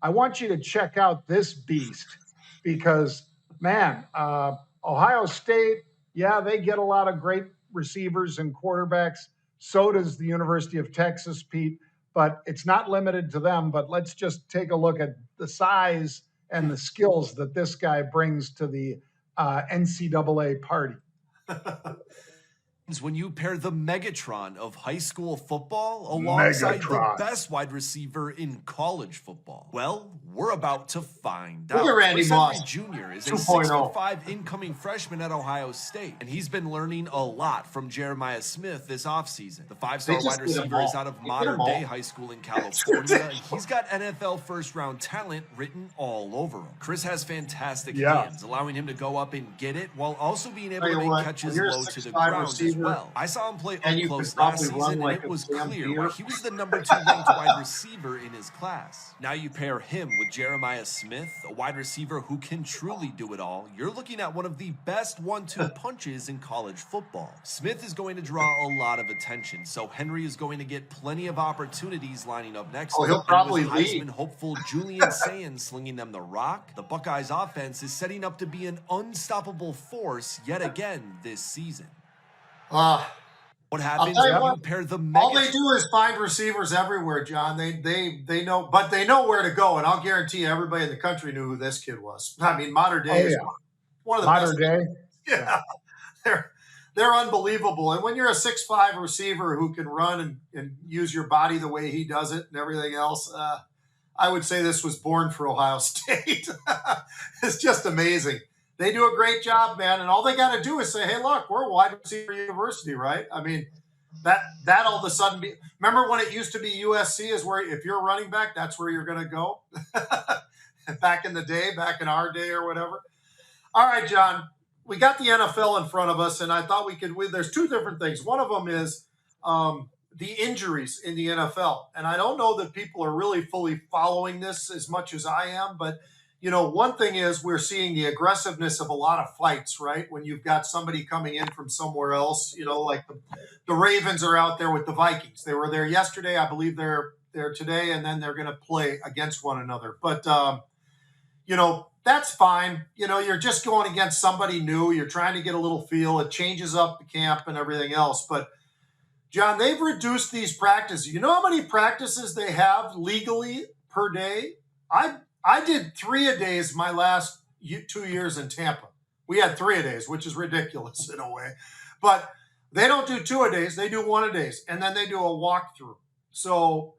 I want you to check out this beast because, man, Ohio State, yeah, they get a lot of great receivers and quarterbacks. So does the University of Texas, Pete, but it's not limited to them. But let's just take a look at the size and the skills that this guy brings to the NCAA party. When you pair the Megatron of high school football alongside the best wide receiver in college football. Well, we're about to find out. Look at Randy Moss Jr. is a 6'5" incoming freshman at Ohio State, and he's been learning a lot from Jeremiah Smith this offseason. The five-star wide receiver is out of modern-day high school in California, and he's got NFL first-round talent written all over him. Chris has fantastic hands, allowing him to go up and get it while also being able to make catches low to the ground as well. I saw him play up close last season, and it was clear why he was the number 2 ranked wide receiver in his class. Now you pair him with Jeremiah Smith, a wide receiver who can truly do it all. You're looking at one of the best 1-2 punches in college football. Smith is going to draw a lot of attention, so Henry is going to get plenty of opportunities lining up next. Oh, he'll probably Heisman hopeful Julian Sands slinging them the rock. The Buckeyes offense is setting up to be an unstoppable force yet again this season. What happens when you pair the all they do is find receivers everywhere, John. They know, but they know where to go, and I'll guarantee you everybody in the country knew who this kid was. I mean, modern day is one of the modern best. Day. Yeah. They're unbelievable. And when you're a 6'5" receiver who can run and use your body the way he does it and everything else, I would say this was born for Ohio State. It's just amazing. They do a great job, man, and all they got to do is say, "Hey, look, we're a wide receiver university, right?" I mean, that all of a sudden remember when it used to be USC is where if you're a running back, that's where you're going to go. Back in the day, back in our day or whatever. All right, John, we got the NFL in front of us, and I thought we could. There's two different things. One of them is the injuries in the NFL, and I don't know that people are really fully following this as much as I am, but. You know, one thing is we're seeing the aggressiveness of a lot of fights, right? When you've got somebody coming in from somewhere else, you know, like the Ravens are out there with the Vikings. They were there yesterday. I believe they're there today, and then they're going to play against one another. But, you know, that's fine. You know, you're just going against somebody new. You're trying to get a little feel. It changes up the camp and everything else. But, John, they've reduced these practices. You know how many practices they have legally per day? I did 3-a-days my last 2 years in Tampa. We had 3-a-days, which is ridiculous in a way. But they don't do 2-a-days. They do 1-a-days. And then they do a walkthrough. So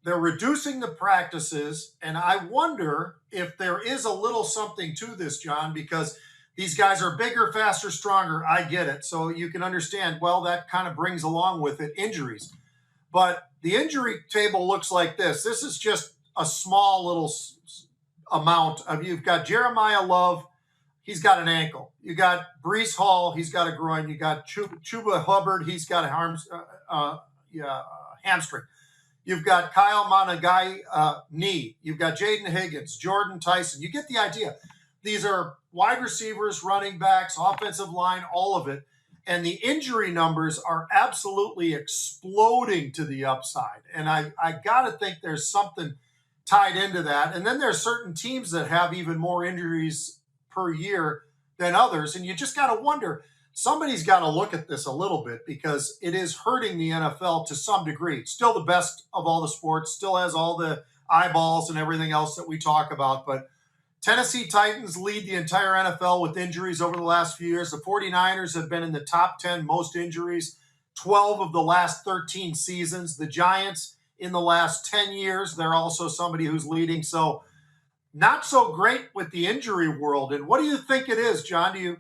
they're reducing the practices. And I wonder if there is a little something to this, John, because these guys are bigger, faster, stronger. I get it. So you can understand, well, that kind of brings along with it injuries. But the injury table looks like this. This is just a small little amount of. You've got Jeremiah Love, he's got an ankle. You got Breece Hall, he's got a groin. You got Chuba Hubbard, he's got a hamstring. You've got Kyle Monagai, knee. You've got Jaden Higgins, Jordan Tyson. You get the idea. These are wide receivers, running backs, offensive line, all of it. And the injury numbers are absolutely exploding to the upside. And I got to think there's something tied into that. And then there's certain teams that have even more injuries per year than others. And you just got to wonder, somebody's got to look at this a little bit because it is hurting the NFL to some degree. It's still the best of all the sports, still has all the eyeballs and everything else that we talk about. But Tennessee Titans lead the entire NFL with injuries over the last few years. The 49ers have been in the top 10 most injuries, 12 of the last 13 seasons. The Giants in the last 10 years, they're also somebody who's leading. So not so great with the injury world. And what do you think it is, John?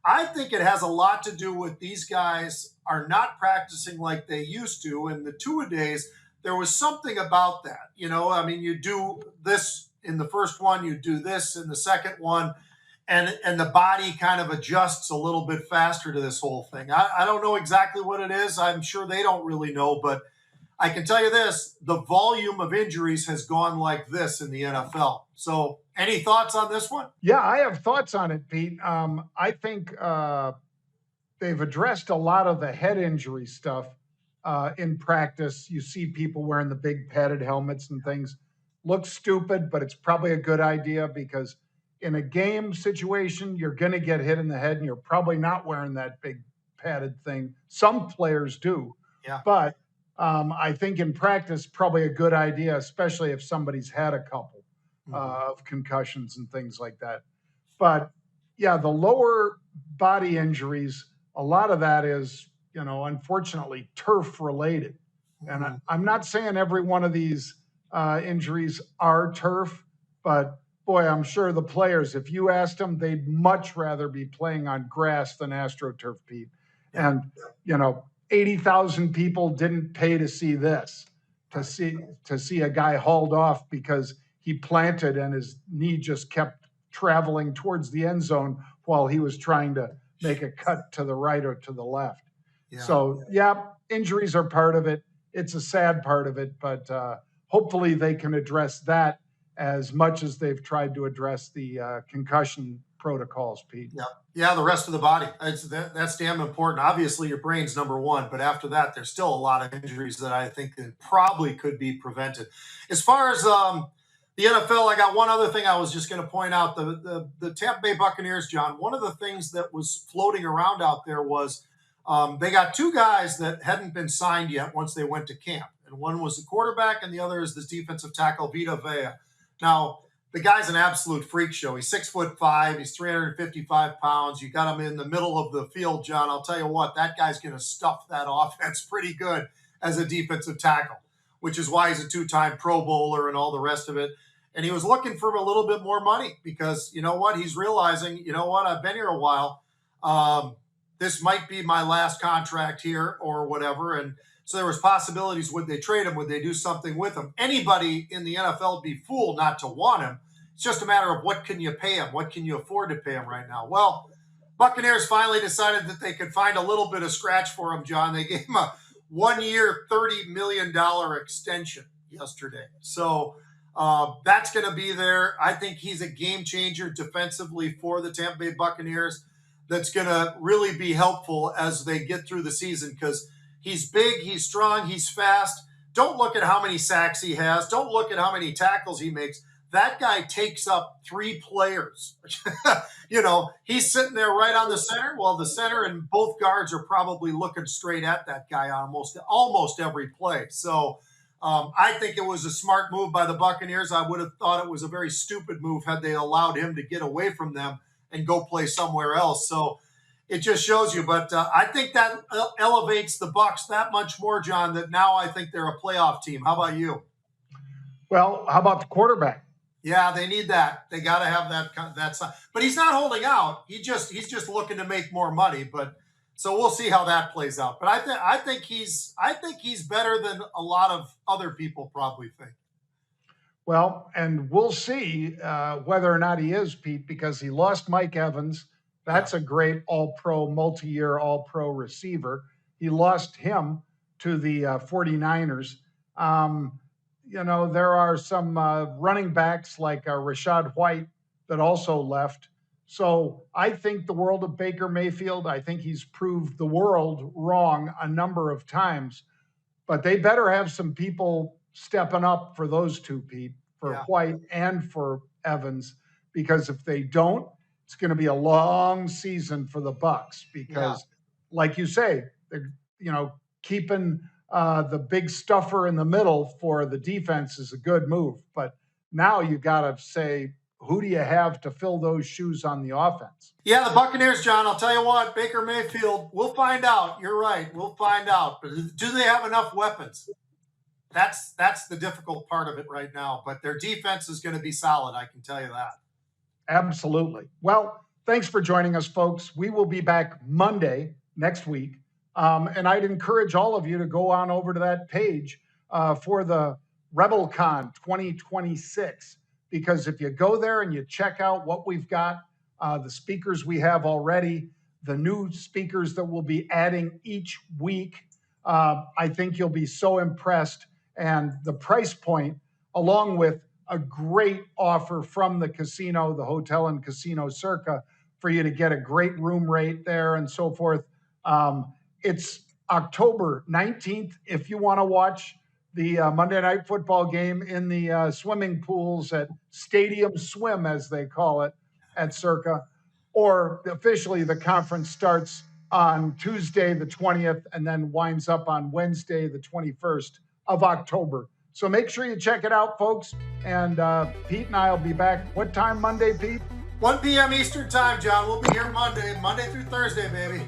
I think it has a lot to do with these guys are not practicing like they used to. And the 2-a-days, there was something about that. You know, I mean, you do this in the first one, you do this in the second one, and the body kind of adjusts a little bit faster to this whole thing. I don't know exactly what it is. I'm sure they don't really know, but I can tell you this, the volume of injuries has gone like this in the NFL. So any thoughts on this one? Yeah, I have thoughts on it, Pete. I think they've addressed a lot of the head injury stuff in practice. You see people wearing the big padded helmets and things. looks stupid, but it's probably a good idea because in a game situation, you're going to get hit in the head and you're probably not wearing that big padded thing. Some players do, Yeah. but I think in practice, probably a good idea, especially if somebody's had a couple of concussions and things like that. But yeah, the lower body injuries, a lot of that is, unfortunately turf related. And I'm not saying every one of these injuries are turf, but boy, I'm sure the players, if you asked them, they'd much rather be playing on grass than AstroTurf, Pete. And, 80,000 people didn't pay to see this, to see a guy hauled off because he planted and his knee just kept traveling towards the end zone while he was trying to make a cut to the right or to the left. Yeah. So, injuries are part of it. It's a sad part of it, but hopefully they can address that as much as they've tried to address the concussion protocols, Pete. Yeah, the rest of the body. That's damn important. Obviously, your brain's number one, but after that, there's still a lot of injuries that I think that probably could be prevented. As far as the NFL, I got one other thing I was just going to point out. The Tampa Bay Buccaneers, John, one of the things that was floating around out there was they got two guys that hadn't been signed yet once they went to camp. And one was the quarterback and the other is this defensive tackle, Vita Vea. Now, the guy's an absolute freak show. He's 6'5", he's 355 pounds. You got him in the middle of the field, John. I'll tell you what, that guy's going to stuff that offense pretty good as a defensive tackle, which is why he's a two-time Pro Bowler and all the rest of it. And he was looking for a little bit more money because, you know what, he's realizing, I've been here a while. This might be my last contract here or whatever. And so there was possibilities. Would they trade him? Would they do something with him? Anybody in the NFL would be fool not to want him. It's just a matter of what can you pay him? What can you afford to pay him right now? Well, Buccaneers finally decided that they could find a little bit of scratch for him, John. They gave him a 1-year, $30 million extension yesterday. So that's going to be there. I think he's a game changer defensively for the Tampa Bay Buccaneers. That's going to really be helpful as they get through the season because he's big, he's strong, he's fast. Don't look at how many sacks he has. Don't look at how many tackles he makes. That guy takes up 3 players. He's sitting there right on the center. Well, the center and both guards are probably looking straight at that guy almost every play. So I think it was a smart move by the Buccaneers. I would have thought it was a very stupid move had they allowed him to get away from them and go play somewhere else. So it just shows you. But I think that elevates the Bucs that much more, John, that now I think they're a playoff team. How about you? Well, how about the quarterback? Yeah, they need that. They got to have that side. But he's not holding out. He's just looking to make more money. But so we'll see how that plays out. But I think he's better than a lot of other people probably think. Well, and we'll see whether or not he is, Pete, because he lost Mike Evans. That's a great all-pro, multi-year all-pro receiver. He lost him to the 49ers. There are some running backs like Rashad White that also left. So I think the world of Baker Mayfield. I think he's proved the world wrong a number of times. But they better have some people stepping up for those two, Pete, for White and for Evans, because if they don't, it's going to be a long season for the Bucs because, like you say, they're keeping the big stuffer in the middle for the defense is a good move. But now you got to say, who do you have to fill those shoes on the offense? Yeah, the Buccaneers, John, I'll tell you what, Baker Mayfield, we'll find out. You're right. We'll find out. But do they have enough weapons? That's the difficult part of it right now. But their defense is going to be solid. I can tell you that. Absolutely. Well, thanks for joining us, folks. We will be back Monday next week. And I'd encourage all of you to go on over to that page for the RebelCon 2026. Because if you go there and you check out what we've got, the speakers we have already, the new speakers that we'll be adding each week, I think you'll be so impressed. And the price point, along with a great offer from the casino, the hotel and casino Circa, for you to get a great room rate there and so forth. It's October 19th if you want to watch the Monday Night Football game in the swimming pools at Stadium Swim, as they call it, at Circa. Or officially, the conference starts on Tuesday, the 20th, and then winds up on Wednesday, the 21st of October. So make sure you check it out, folks. And Pete and I will be back. What time Monday, Pete? 1 p.m. Eastern time, John. We'll be here Monday through Thursday, baby.